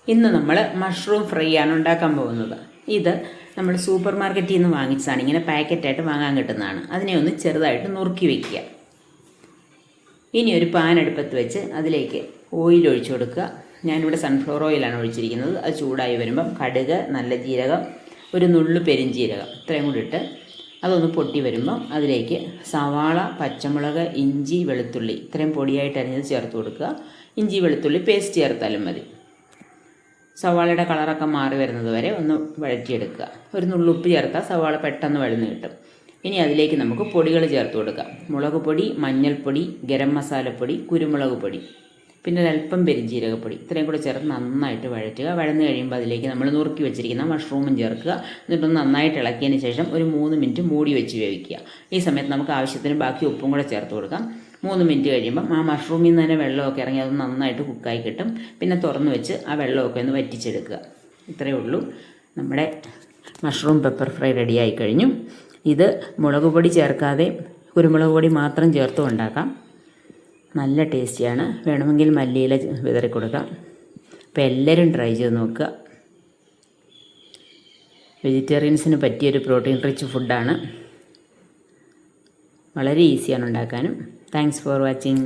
ഇന്ന് നമ്മൾ mushroom fry ആണ് ഉണ്ടാക്കാൻ പോകുന്നത്. ഇത് നമ്മൾ സൂപ്പർ മാർക്കറ്റിൽ നിന്ന് വാങ്ങിച്ചതാണ്. ഇങ്ങനെ പാക്കറ്റായിട്ട് വാങ്ങാൻ കിട്ടുന്നതാണ്. അതിനെ ഒന്ന് ചെറുതായിട്ട് നുറുക്കി വയ്ക്കുക. ഇനി ഒരു പാൻ അടുപ്പത്ത് വെച്ച് അതിലേക്ക് ഓയിൽ ഒഴിച്ചു കൊടുക്കുക. ഞാനിവിടെ സൺഫ്ലവർ ഓയിലാണ് ഒഴിച്ചിരിക്കുന്നത്. അത് ചൂടായി വരുമ്പം കടുക്, നല്ല ജീരകം, ഒരു നുള്ളു പെരിഞ്ജീരകം ഇത്രയും കൂടി ഇട്ട് അതൊന്ന് പൊട്ടി വരുമ്പം അതിലേക്ക് സവാള, പച്ചമുളക്, ഇഞ്ചി, വെളുത്തുള്ളി ഇത്രയും പൊടിയായിട്ട് അരിഞ്ഞത് ചേർത്ത് കൊടുക്കുക. ഇഞ്ചി വെളുത്തുള്ളി പേസ്റ്റ് ചേർത്താലും മതി. സവാളയുടെ കളറൊക്കെ മാറി വരുന്നത് വരെ ഒന്ന് വഴറ്റിയെടുക്കുക. ഒരു നുള്ളുപ്പ് ചേർത്താൽ സവാള പെട്ടെന്ന് വഴന്ന് കിട്ടും. ഇനി അതിലേക്ക് നമുക്ക് പൊടികൾ ചേർത്ത് കൊടുക്കാം. മുളക് പൊടി, മഞ്ഞൾപ്പൊടി, ഗരം മസാലപ്പൊടി, കുരുമുളക് പൊടി, പിന്നെ ഒരല്പം പെരിഞ്ജീരകപ്പൊടി ഇത്രയും കൂടെ ചേർത്ത് നന്നായിട്ട് വഴറ്റുക. വഴന്ന് കഴിയുമ്പോൾ അതിലേക്ക് നമ്മൾ നുറുക്കി വെച്ചിരിക്കുന്ന മഷ്റൂമും ചേർക്കുക. എന്നിട്ടൊന്ന് നന്നായിട്ട് ഇളക്കിയതിന് ശേഷം ഒരു 3 മിനിറ്റ് മൂടി വെച്ച് വേവിക്കുക. ഈ സമയത്ത് നമുക്ക് ആവശ്യത്തിന് ബാക്കി ഉപ്പും കൂടെ ചേർത്ത് കൊടുക്കാം. 3 മിനിറ്റ് കഴിയുമ്പം ആ മഷ്റൂമിൽ നിന്ന് തന്നെ വെള്ളമൊക്കെ ഇറങ്ങി അത് നന്നായിട്ട് കുക്കായി കിട്ടും. പിന്നെ തുറന്ന് വെച്ച് ആ വെള്ളമൊക്കെ ഒന്ന് വറ്റിച്ചെടുക്കുക. ഇത്രയേ ഉള്ളൂ. നമ്മുടെ മഷ്റൂം പെപ്പർ ഫ്രൈ റെഡിയായി കഴിഞ്ഞു. ഇത് മുളക് പൊടി ചേർക്കാതെ കുരുമുളക് പൊടി മാത്രം ചേർത്തും ഉണ്ടാക്കാം. നല്ല ടേസ്റ്റിയാണ്. വേണമെങ്കിൽ മല്ലിയില വിതറി കൊടുക്കാം. അപ്പോൾ എല്ലാവരും ട്രൈ ചെയ്ത് നോക്കുക. വെജിറ്റേറിയൻസിന് പറ്റിയൊരു പ്രോട്ടീൻ റിച്ച് ഫുഡാണ്. വളരെ ഈസിയാണ് ഉണ്ടാക്കാനും. Thanks for watching.